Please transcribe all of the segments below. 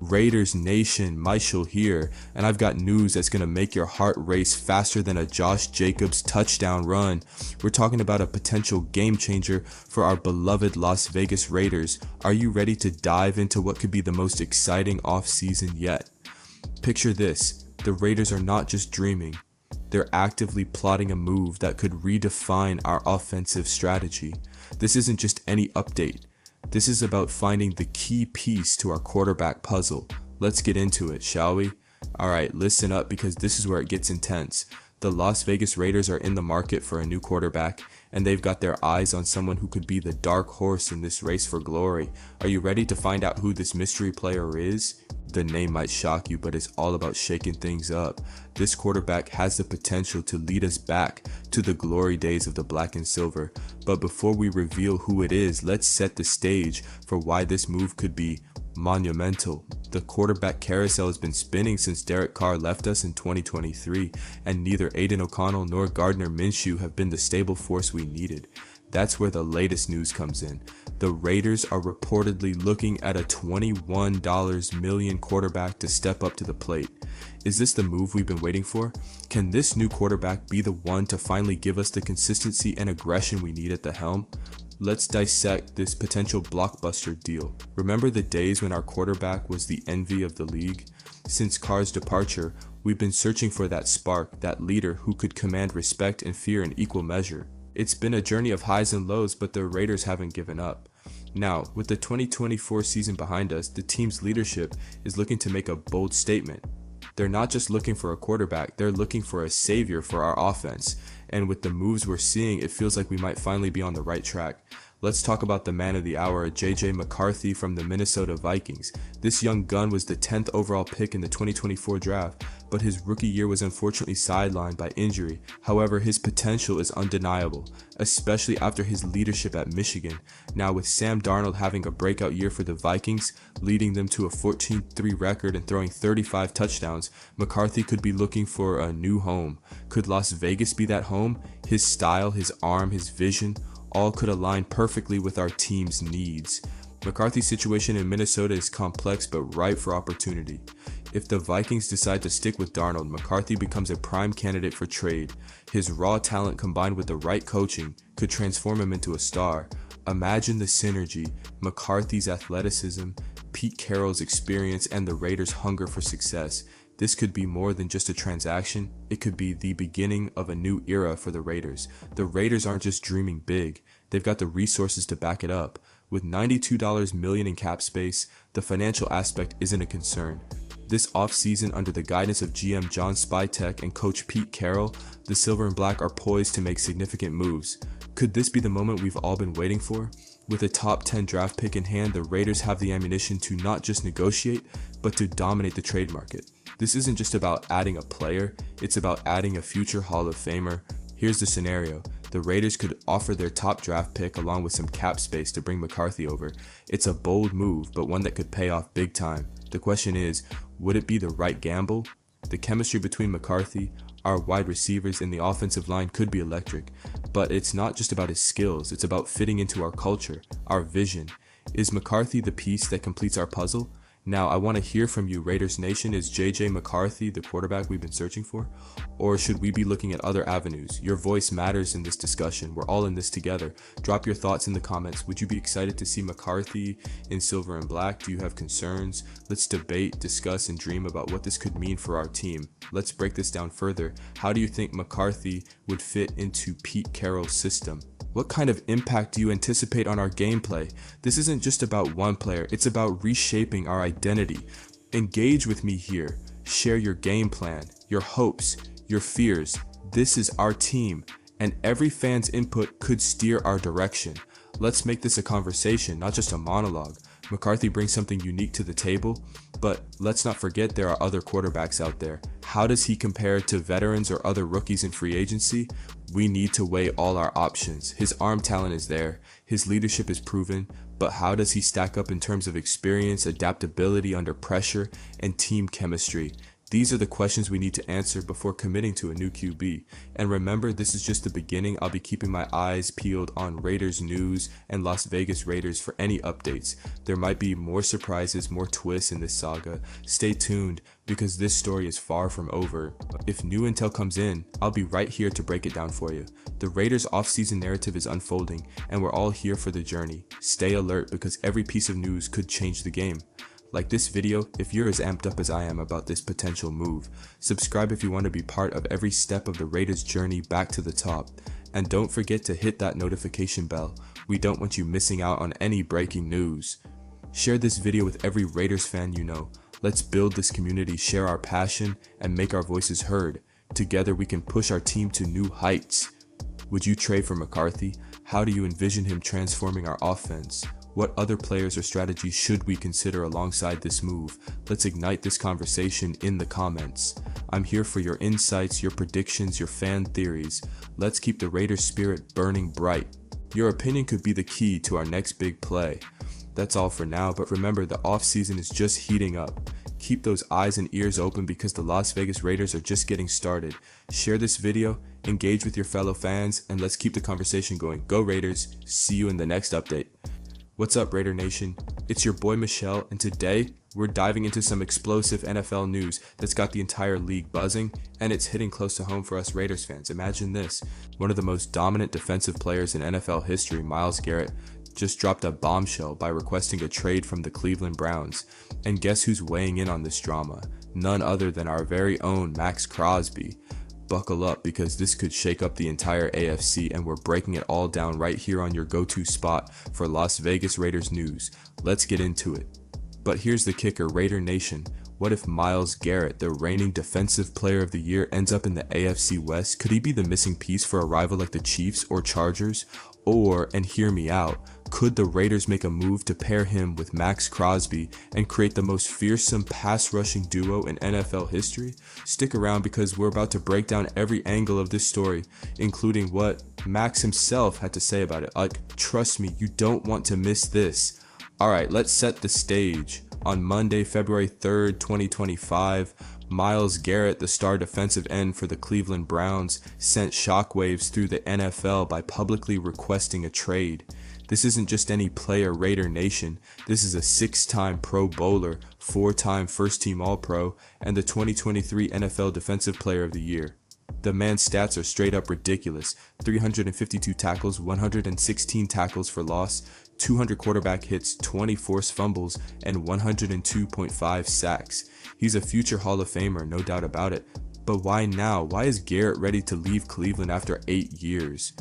Raiders Nation, Michael here, and I've got news that's going to make your heart race faster than a Josh Jacobs touchdown run. We're talking about a potential game changer for our beloved Las Vegas Raiders. Are you ready to dive into what could be the most exciting offseason yet? Picture this, the Raiders are not just dreaming, they're actively plotting a move that could redefine our offensive strategy. This isn't just any update. This is about finding the key piece to our quarterback puzzle. Let's get into it, shall we? Alright, listen up because this is where it gets intense. The Las Vegas Raiders are in the market for a new quarterback, and they've got their eyes on someone who could be the dark horse in this race for glory. Are you ready to find out who this mystery player is? The name might shock you, but it's all about shaking things up. This quarterback has the potential to lead us back to the glory days of the black and silver. But before we reveal who it is, let's set the stage for why this move could be monumental. The quarterback carousel has been spinning since Derek Carr left us in 2023, and neither Aiden O'Connell nor Gardner Minshew have been the stable force we needed. That's where the latest news comes in. The Raiders are reportedly looking at a $21 million quarterback to step up to the plate. Is this the move we've been waiting for? Can this new quarterback be the one to finally give us the consistency and aggression we need at the helm? Let's dissect this potential blockbuster deal. Remember the days when our quarterback was the envy of the league? Since Carr's departure, we've been searching for that spark, that leader who could command respect and fear in equal measure. It's been a journey of highs and lows, but the Raiders haven't given up. Now, with the 2024 season behind us, the team's leadership is looking to make a bold statement. They're not just looking for a quarterback, they're looking for a savior for our offense. And with the moves we're seeing, it feels like we might finally be on the right track. Let's talk about the man of the hour, Mccarthy from the Minnesota Vikings. This young gun was the 10th overall pick in the 2024 draft, but his rookie year was unfortunately sidelined by injury. However, his potential is undeniable, especially after his leadership at Michigan. Now with Sam Darnold having a breakout year for the Vikings, leading them to a 14-3 record and throwing 35 touchdowns, McCarthy could be looking for a new home. Could Las Vegas be that home? His style, his arm, his vision, all could align perfectly with our team's needs. McCarthy's situation in Minnesota is complex but ripe for opportunity. If the Vikings decide to stick with Darnold, McCarthy becomes a prime candidate for trade. His raw talent combined with the right coaching could transform him into a star. Imagine the synergy, McCarthy's athleticism, Pete Carroll's experience, and the Raiders' hunger for success. This could be more than just a transaction, it could be the beginning of a new era for the Raiders. The Raiders aren't just dreaming big, they've got the resources to back it up. With $92 million in cap space, the financial aspect isn't a concern. This offseason, under the guidance of GM John Spytek and coach Pete Carroll, the Silver and Black are poised to make significant moves. Could this be the moment we've all been waiting for? With a top 10 draft pick in hand, the Raiders have the ammunition to not just negotiate, but to dominate the trade market. This isn't just about adding a player, it's about adding a future Hall of Famer. Here's the scenario. The Raiders could offer their top draft pick along with some cap space to bring McCarthy over. It's a bold move, but one that could pay off big time. The question is, would it be the right gamble? The chemistry between McCarthy, our wide receivers, and the offensive line could be electric. But it's not just about his skills, it's about fitting into our culture, our vision. Is McCarthy the piece that completes our puzzle? Now, I want to hear from you, Raiders Nation. Is McCarthy the quarterback we've been searching for? Or should we be looking at other avenues? Your voice matters in this discussion. We're all in this together. Drop your thoughts in the comments. Would you be excited to see McCarthy in silver and black? Do you have concerns? Let's debate, discuss, and dream about what this could mean for our team. Let's break this down further. How do you think McCarthy would fit into Pete Carroll's system? What kind of impact do you anticipate on our gameplay? This isn't just about one player, it's about reshaping our identity. Engage with me here. Share your game plan, your hopes, your fears. This is our team, and every fan's input could steer our direction. Let's make this a conversation, not just a monologue. McCarthy brings something unique to the table, but let's not forget there are other quarterbacks out there. How does he compare to veterans or other rookies in free agency? We need to weigh all our options. His arm talent is there, his leadership is proven, but how does he stack up in terms of experience, adaptability under pressure, and team chemistry? These are the questions we need to answer before committing to a new QB. And remember, this is just the beginning. I'll be keeping my eyes peeled on Raiders news and Las Vegas Raiders for any updates. There might be more surprises, more twists in this saga. Stay tuned because this story is far from over. If new intel comes in, I'll be right here to break it down for you. The Raiders offseason narrative is unfolding and we're all here for the journey. Stay alert because every piece of news could change the game. Like this video if you're as amped up as I am about this potential move. Subscribe if you want to be part of every step of the Raiders' journey back to the top. And don't forget to hit that notification bell. We don't want you missing out on any breaking news. Share this video with every Raiders fan you know. Let's build this community, share our passion, and make our voices heard. Together we can push our team to new heights. Would you trade for McCarthy? How do you envision him transforming our offense? What other players or strategies should we consider alongside this move? Let's ignite this conversation in the comments. I'm here for your insights, your predictions, your fan theories. Let's keep the Raiders spirit burning bright. Your opinion could be the key to our next big play. That's all for now, but remember the offseason is just heating up. Keep those eyes and ears open because the Las Vegas Raiders are just getting started. Share this video, engage with your fellow fans, and let's keep the conversation going. Go Raiders! See you in the next update. What's up Raider Nation? It's your boy Michelle, and today we're diving into some explosive NFL news that's got the entire league buzzing, and it's hitting close to home for us Raiders fans. Imagine this, one of the most dominant defensive players in NFL history, Myles Garrett, just dropped a bombshell by requesting a trade from the Cleveland Browns. And guess who's weighing in on this drama? None other than our very own Max Crosby. Buckle up because this could shake up the entire AFC, and we're breaking it all down right here on your go-to spot for Las Vegas Raiders news. Let's get into it. But here's the kicker, Raider Nation. What if Myles Garrett, the reigning Defensive Player of the Year, ends up in the AFC West? Could he be the missing piece for a rival like the Chiefs or Chargers? Or, and hear me out, could the Raiders make a move to pair him with Max Crosby and create the most fearsome pass rushing duo in NFL history? Stick around because we're about to break down every angle of this story, including what Max himself had to say about it. Like, trust me, you don't want to miss this. Alright, let's set the stage. On Monday, February 3rd, 2025, Myles Garrett, the star defensive end for the Cleveland Browns, sent shockwaves through the NFL by publicly requesting a trade. This isn't just any player, Raider Nation. This is a 6-time Pro Bowler, 4-time first-team All-Pro, and the 2023 NFL Defensive Player of the Year. The man's stats are straight up ridiculous. 352 tackles, 116 tackles for loss, 200 quarterback hits, 20 forced fumbles, and 102.5 sacks. He's a future Hall of Famer, no doubt about it. But why now? Why is Garrett ready to leave Cleveland after 8 years?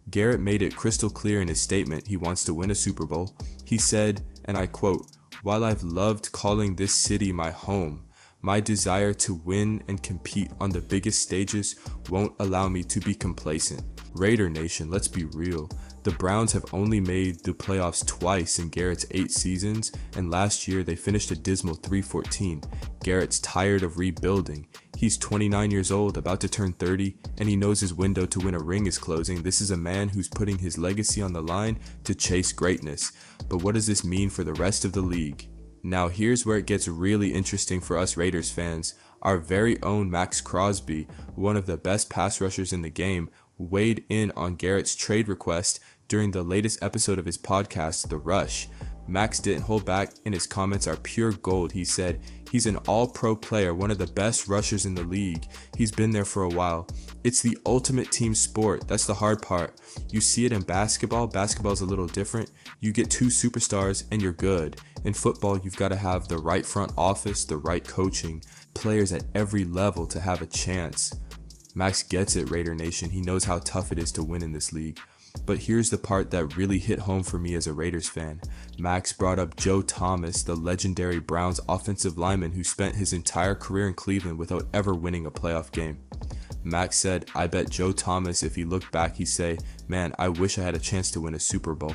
Garrett made it crystal clear in his statement he wants to win a Super Bowl. He said, and I quote, "While I've loved calling this city my home, my desire to win and compete on the biggest stages won't allow me to be complacent." Raider Nation, let's be real. The Browns have only made the playoffs twice in Garrett's 8 seasons, and last year they finished a dismal 3-14. Garrett's tired of rebuilding. He's 29 years old, about to turn 30, and he knows his window to win a ring is closing. This is a man who's putting his legacy on the line to chase greatness. But what does this mean for the rest of the league? Now here's where it gets really interesting for us Raiders fans. Our very own Max Crosby, one of the best pass rushers in the game, weighed in on Garrett's trade request during the latest episode of his podcast, The Rush. Max didn't hold back, and his comments are pure gold. He said, "He's an all-pro player, one of the best rushers in the league. He's been there for a while. It's the ultimate team sport. That's the hard part. You see it in basketball. Basketball's a little different. You get 2 superstars and you're good. In football, you've got to have the right front office, the right coaching, players at every level to have a chance." Max gets it, Raider Nation. He knows how tough it is to win in this league. But here's the part that really hit home for me as a Raiders fan. Max brought up Joe Thomas, the legendary Browns offensive lineman who spent his entire career in Cleveland without ever winning a playoff game. Max said, "I bet Joe Thomas, if he looked back, he'd say, 'Man, I wish I had a chance to win a Super Bowl.'"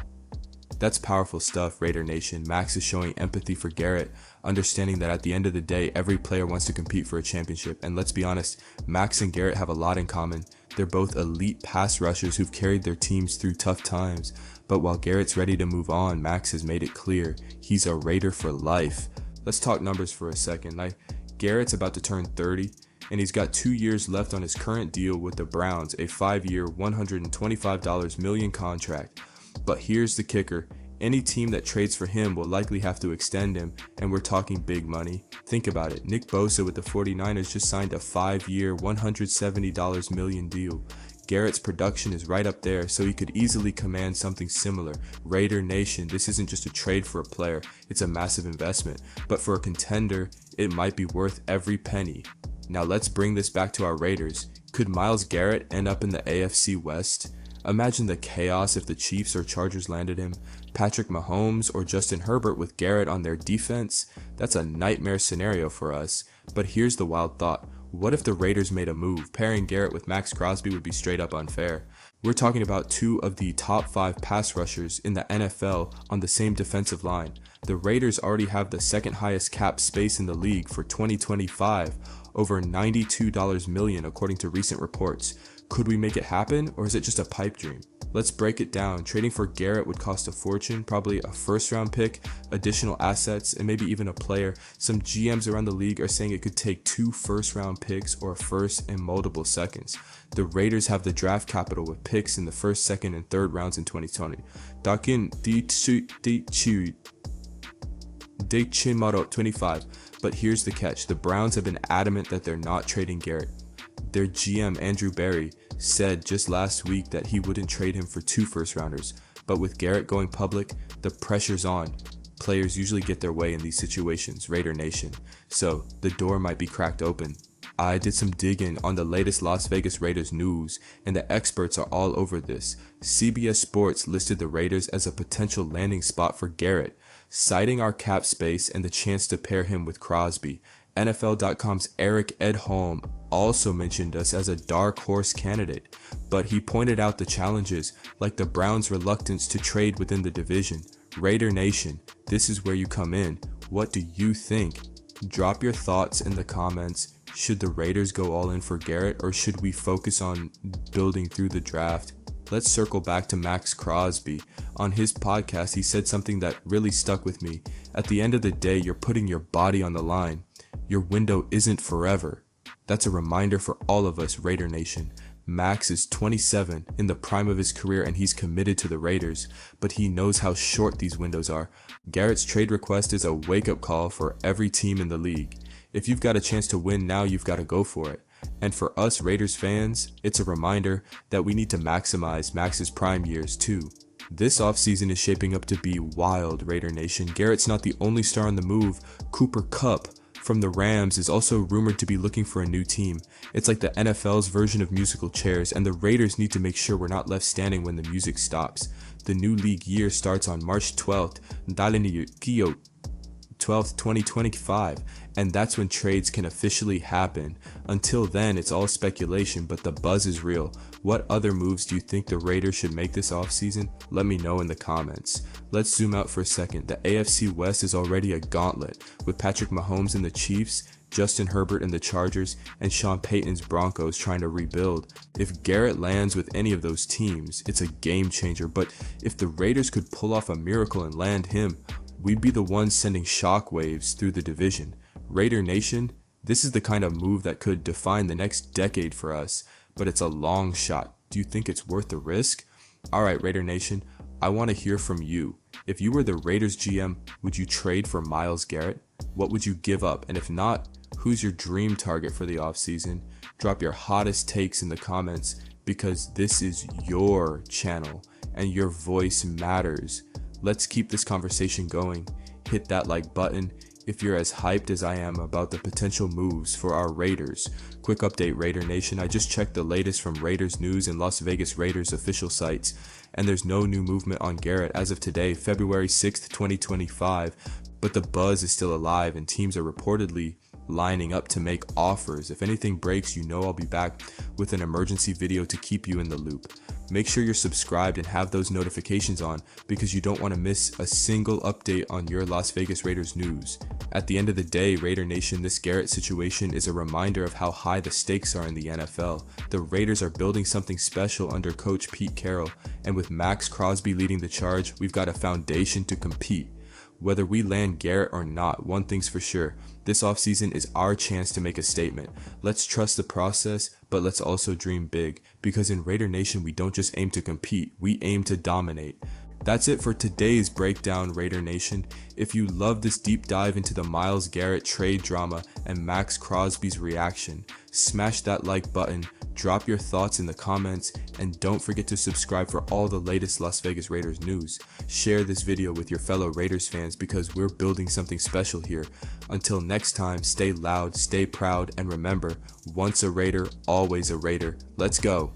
That's powerful stuff, Raider Nation. Max is showing empathy for Garrett, understanding that at the end of the day, every player wants to compete for a championship. And let's be honest, Max and Garrett have a lot in common. They're both elite pass rushers who've carried their teams through tough times. But while Garrett's ready to move on, Max has made it clear he's a Raider for life. Let's talk numbers for a second. Like, Garrett's about to turn 30, and he's got 2 years left on his current deal with the Browns, a 5-year, $125 million contract. But here's the kicker. Any team that trades for him will likely have to extend him, and we're talking big money. Think about it. Nick Bosa with the 49ers just signed a 5-year, $170 million deal. Garrett's production is right up there, so he could easily command something similar. Raider Nation, this isn't just a trade for a player, it's a massive investment. But for a contender, it might be worth every penny. Now let's bring this back to our Raiders. Could Myles Garrett end up in the AFC West? Imagine the chaos if the Chiefs or Chargers landed him. Patrick Mahomes or Justin Herbert with Garrett on their defense? That's a nightmare scenario for us. But here's the wild thought. What if the Raiders made a move? Pairing Garrett with Max Crosby would be straight up unfair. We're talking about 2 of the top 5 pass rushers in the NFL on the same defensive line. The Raiders already have the second highest cap space in the league for 2025, over $92 million according to recent reports. Could we make it happen, or is it just a pipe dream? Let's break it down. Trading for Garrett would cost a fortune, probably a first-round pick, additional assets, and maybe even a player. Some GMs around the league are saying it could take 2 first-round picks or a first and multiple seconds. The Raiders have the draft capital with picks in the first, second, and third rounds in 2020. Dakin Dechimaro 25. But here's the catch. The Browns have been adamant that they're not trading Garrett. Their GM, Andrew Berry, said just last week that he wouldn't trade him for 2 first-rounders. But with Garrett going public, the pressure's on. Players usually get their way in these situations, Raider Nation. So the door might be cracked open. I did some digging on the latest Las Vegas Raiders news, and the experts are all over this. CBS Sports listed the Raiders as a potential landing spot for Garrett, citing our cap space and the chance to pair him with Crosby. NFL.com's Eric Edholm also mentioned us as a dark horse candidate, but he pointed out the challenges, like the Browns' reluctance to trade within the division. Raider Nation, this is where you come in. What do you think? Drop your thoughts in the comments. Should the Raiders go all in for Garrett, or should we focus on building through the draft? Let's circle back to Max Crosby. On his podcast, he said something that really stuck with me. At the end of the day, you're putting your body on the line. Your window isn't forever. That's a reminder for all of us, Raider Nation. Max is 27, in the prime of his career, and he's committed to the Raiders, but he knows how short these windows are. Garrett's trade request is a wake-up call for every team in the league. If you've got a chance to win now, you've got to go for it. And for us Raiders fans, it's a reminder that we need to maximize Max's prime years too. This offseason is shaping up to be wild, Raider Nation. Garrett's not the only star on the move. Cooper Kupp from the Rams is also rumored to be looking for a new team. It's like the NFL's version of musical chairs, and the Raiders need to make sure we're not left standing when the music stops. The new league year starts on March 12th, 2025, and that's when trades can officially happen. Until then, it's all speculation, but the buzz is real. What other moves do you think the Raiders should make this offseason? Let me know in the comments. Let's zoom out for a second. The AFC West is already a gauntlet, with Patrick Mahomes and the Chiefs, Justin Herbert and the Chargers, and Sean Payton's Broncos trying to rebuild. If Garrett lands with any of those teams, it's a game changer, but if the Raiders could pull off a miracle and land him, we'd be the ones sending shockwaves through the division. Raider Nation, this is the kind of move that could define the next decade for us, but it's a long shot. Do you think it's worth the risk? Alright, Raider Nation, I want to hear from you. If you were the Raiders GM, would you trade for Myles Garrett? What would you give up? And if not, who's your dream target for the offseason? Drop your hottest takes in the comments, because this is your channel and your voice matters. Let's keep this conversation going. Hit that like button if you're as hyped as I am about the potential moves for our Raiders. Quick update, Raider Nation. I just checked the latest from Raiders news and Las Vegas Raiders official sites, and there's no new movement on Garrett as of today, February 6th, 2025. But the buzz is still alive, and teams are reportedly lining up to make offers. If anything breaks, you know I'll be back with an emergency video to keep you in the loop. Make sure you're subscribed and have those notifications on, because you don't want to miss a single update on your Las Vegas Raiders news. At the end of the day, Raider Nation, this Garrett situation is a reminder of how high the stakes are in the NFL. The Raiders are building something special under coach Pete Carroll, and with Max Crosby leading the charge, we've got a foundation to compete. Whether we land Garrett or not, one thing's for sure. This offseason is our chance to make a statement. Let's trust the process, but let's also dream big. Because in Raider Nation, we don't just aim to compete, we aim to dominate. That's it for today's breakdown, Raider Nation. If you love this deep dive into the Myles Garrett trade drama and Max Crosby's reaction, smash that like button, drop your thoughts in the comments, and don't forget to subscribe for all the latest Las Vegas Raiders news. Share this video with your fellow Raiders fans because we're building something special here. Until next time, stay loud, stay proud, and remember, once a Raider, always a Raider. Let's go.